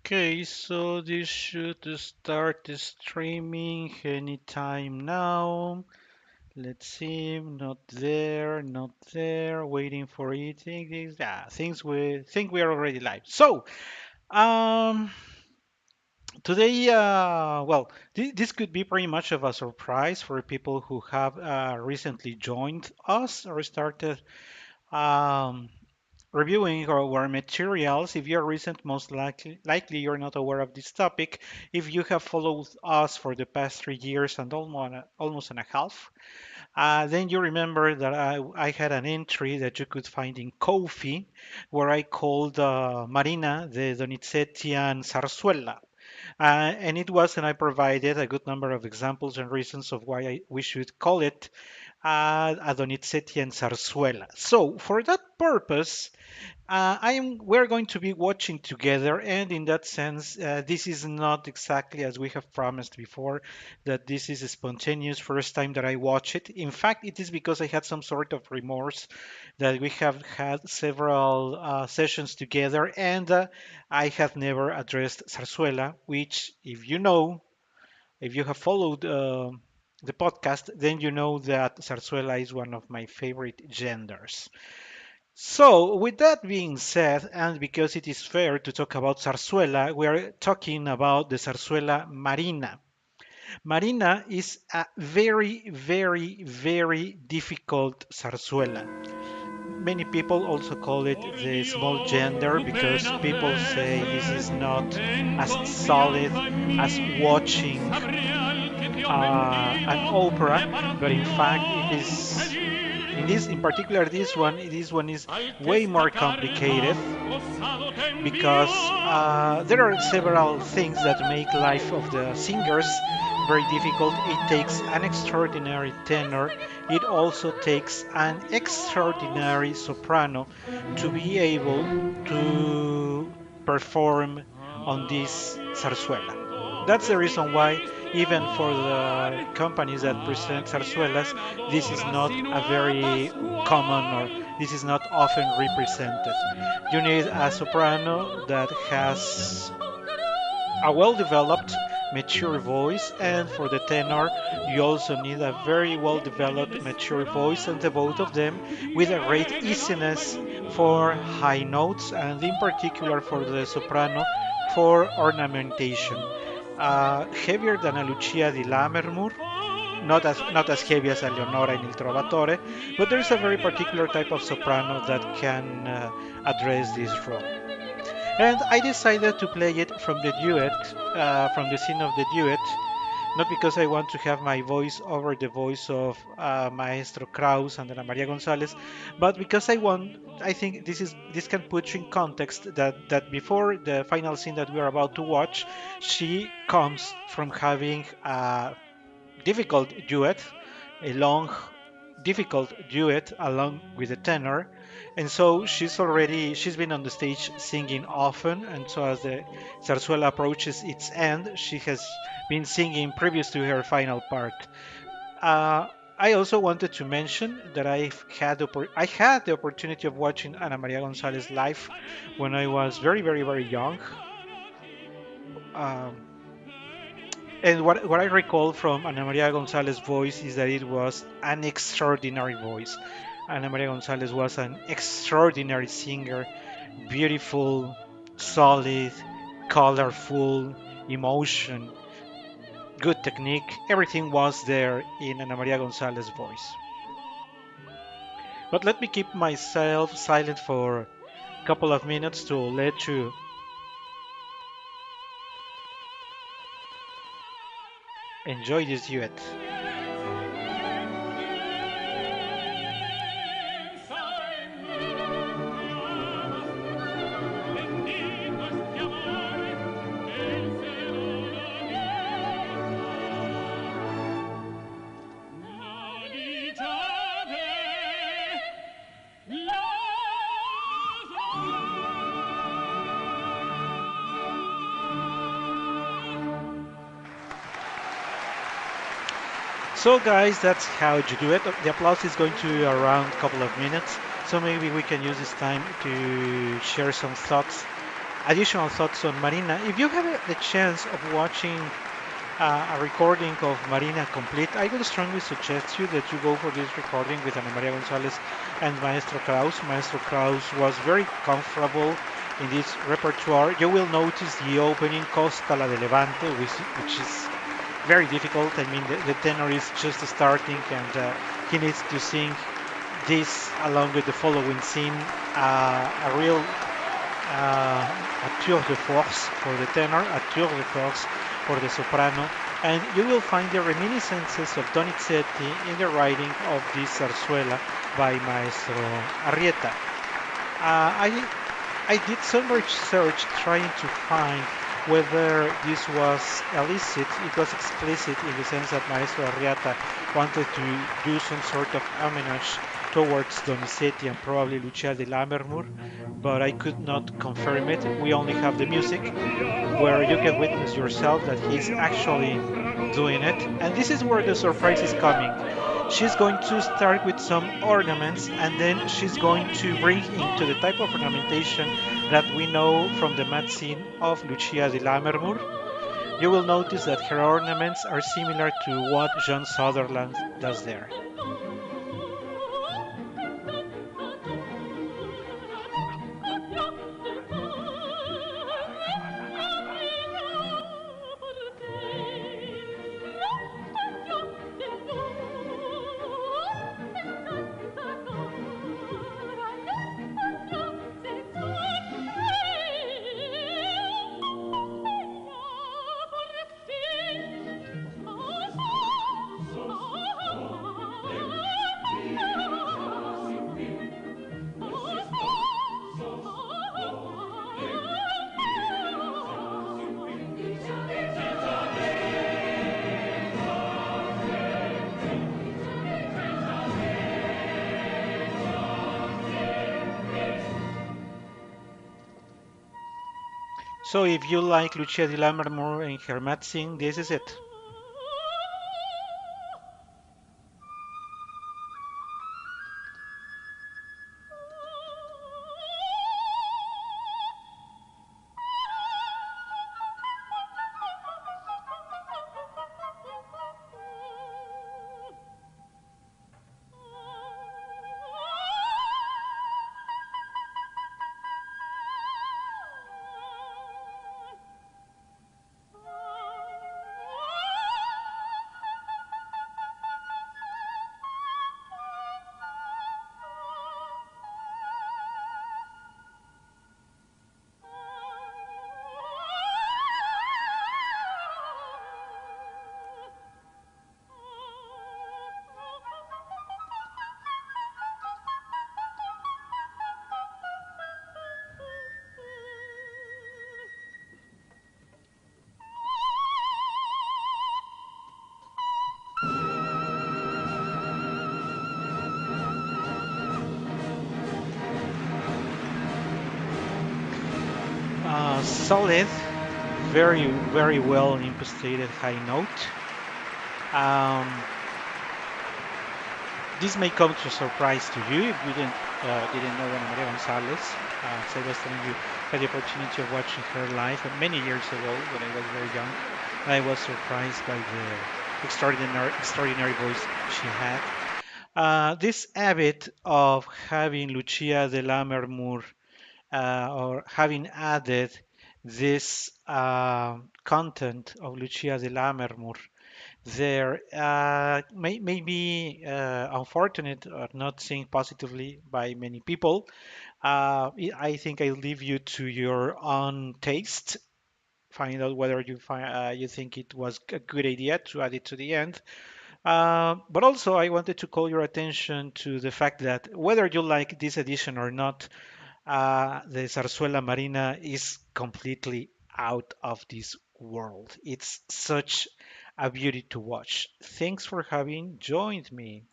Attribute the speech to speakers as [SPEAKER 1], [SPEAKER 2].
[SPEAKER 1] Okay, so this should start streaming anytime now. Let's see, not there, not there, waiting for it. Things we think we are already live. So, um, today, this could be pretty much of a surprise for people who have recently joined us or started um, reviewing our materials. If you're recent, most likely you're not aware of this topic. If you have followed us for the past 3 years and almost and a half, then you remember that I had an entry that you could find in Ko-fi where I called Marina the Donizetian Zarzuela. And I provided a good number of examples and reasons of why we should call it a Donizetian Zarzuela. So, for that purpose, we're going to be watching together, and in that sense, this is not exactly as we have promised before, that this is a spontaneous first time that I watch it. In fact, it is because I had some sort of remorse that we have had several sessions together, and I have never addressed Zarzuela, which, if you have followed the podcast, then you know that Zarzuela is one of my favorite genders. So, with that being said, and because it is fair to talk about Zarzuela, we are talking about the Zarzuela Marina. Marina is a very, very, very difficult zarzuela. Many people also call it the small gender because people say this is not as solid as watching an opera, but in fact it is in particular this one is way more complicated because there are several things that make life of the singers very difficult. It takes an extraordinary tenor. It also takes an extraordinary soprano to be able to perform on this zarzuela. That's the reason why, even for the companies that present zarzuelas, this is not a very common or this is not often represented. You need a soprano that has a well developed, mature voice, and for the tenor, you also need a very well developed, mature voice, and the both of them with a great easiness for high notes, and in particular for the soprano for ornamentation. Heavier than a Lucia di Lammermoor, not as heavy as a Leonora in Il Trovatore, but there is a very particular type of soprano that can address this role. And I decided to play it from the duet, from the scene of the duet, not because I want to have my voice over the voice of Maestro Kraus and Ana María González, but because I think this can put you in context that before the final scene that we are about to watch, she comes from having a difficult duet, a long, difficult duet along with the tenor. And so she's been on the stage singing often. And so as the zarzuela approaches its end, she has been singing previous to her final part. Uh, I also wanted to mention that I had the opportunity of watching Ana Maria Gonzalez live when I was very, very, very young. Um, And what I recall from Ana Maria Gonzalez's voice is that it was an extraordinary voice. Ana Maria Gonzalez was an extraordinary singer, beautiful, solid, colorful, emotion, good technique. Everything was there in Ana Maria Gonzalez's voice. But let me keep myself silent for a couple of minutes to let you enjoy this duet. So guys, that's how you do it. The applause is going to be around a couple of minutes, so maybe we can use this time to share some thoughts additional thoughts on Marina. If you have the chance of watching a recording of Marina complete, I would strongly suggest you that you go for this recording with Ana María González and Maestro Kraus. Maestro Kraus was very comfortable in this repertoire. You will notice the opening Costa la de Levante, which is very difficult. I mean, the tenor is just starting and he needs to sing this along with the following scene, a real a tour de force for the tenor, a tour de force for the soprano, and you will find the reminiscences of Donizetti in the writing of this zarzuela by Maestro Arrieta. I did some research trying to find whether this was illicit. It was explicit in the sense that Maestro Arrieta wanted to do some sort of homage towards Donizetti and probably Lucia de Lammermoor, but I could not confirm it. We only have the music where you can witness yourself that he's actually doing it. And this is where the surprise is coming. She's going to start with some ornaments and then she's going to bring into the type of ornamentation that we know from the mat scene of Lucia de Lammermoor. You will notice that her ornaments are similar to what John Sutherland does there. So if you like Lucia di Lammermoor and her Matzing, this is it. Solid, very, very well impostated high note. Um, this may come to a surprise to you if you didn't know Ana María González. As I was telling you, had the opportunity of watching her live many years ago when I was very young. I was surprised by the extraordinary voice she had. This habit of having Lucia de Lammermoor or having added this content of Lucia de Lammermoor there may be unfortunate or not seen positively by many people. I think I leave you to your own taste. Find out whether you think it was a good idea to add it to the end. But also, I wanted to call your attention to the fact that whether you like this edition or not, the Zarzuela Marina is completely out of this world. It's such a beauty to watch. Thanks for having joined me.